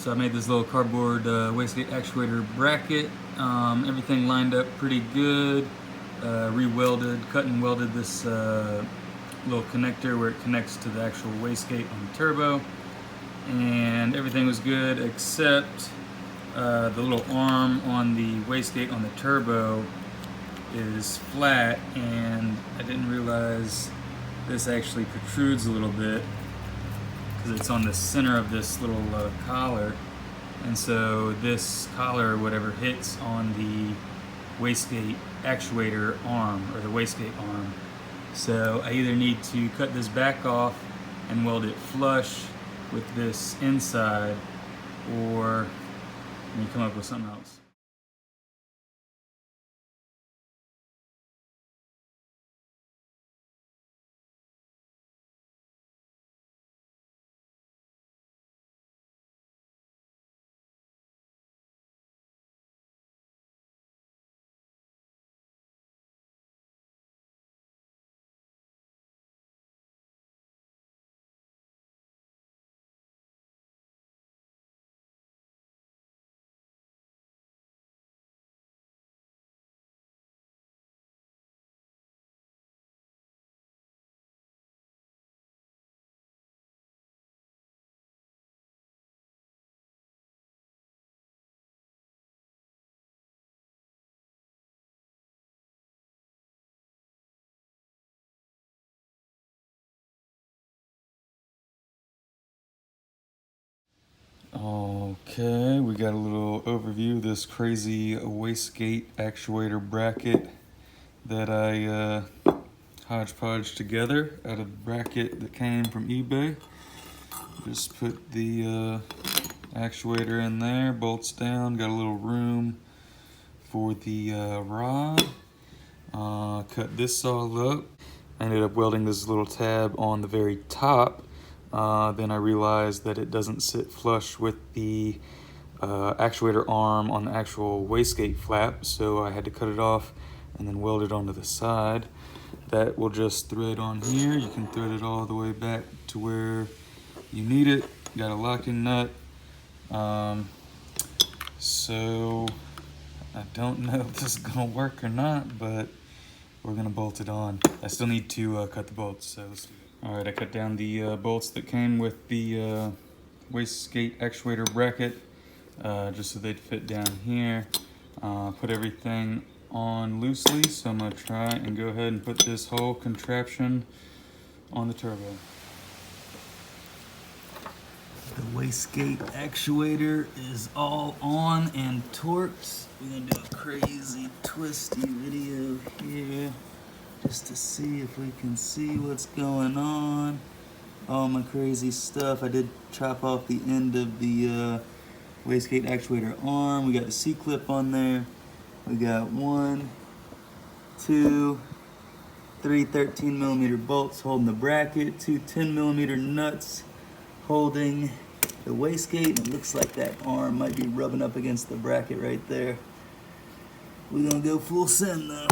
So I made this little cardboard wastegate actuator bracket. Everything lined up pretty good. Re-welded, cut and welded this little connector where it connects to the actual wastegate on the turbo. And everything was good except the little arm on the wastegate on the turbo is flat, and I didn't realize this actually protrudes a little bit because it's on the center of this little collar, and so this collar or whatever hits on the wastegate actuator arm or the wastegate arm. So I either need to cut this back off and weld it flush with this inside, or let me come up with something else. Okay, we got a little overview of this crazy wastegate actuator bracket that I hodgepodge together out of the bracket that came from eBay. Just put the actuator in there, bolts down, got a little room for the rod. Cut this all up. I ended up welding this little tab on the very top. Then I realized that it doesn't sit flush with the actuator arm on the actual wastegate flap, so I had to cut it off and then weld it onto the side. That will just thread on here. You can thread it all the way back to where you need it. Got a locking nut. So I don't know if this is gonna work or not, but we're gonna bolt it on. I still need to cut the bolts, so let's do it. All right, I cut down the bolts that came with the wastegate actuator bracket, just so they'd fit down here. Put everything on loosely, so I'm gonna try and go ahead and put this whole contraption on the turbo. The wastegate actuator is all on and torqued. We're gonna do a crazy twisty video here just to see if we can see what's going on. All my crazy stuff. I did chop off the end of the wastegate actuator arm. We got the C-clip on there. We got 1, 2, 3 13mm bolts holding the bracket, 2 10mm nuts holding the wastegate. It looks like that arm might be rubbing up against the bracket right there. We're gonna go full send though.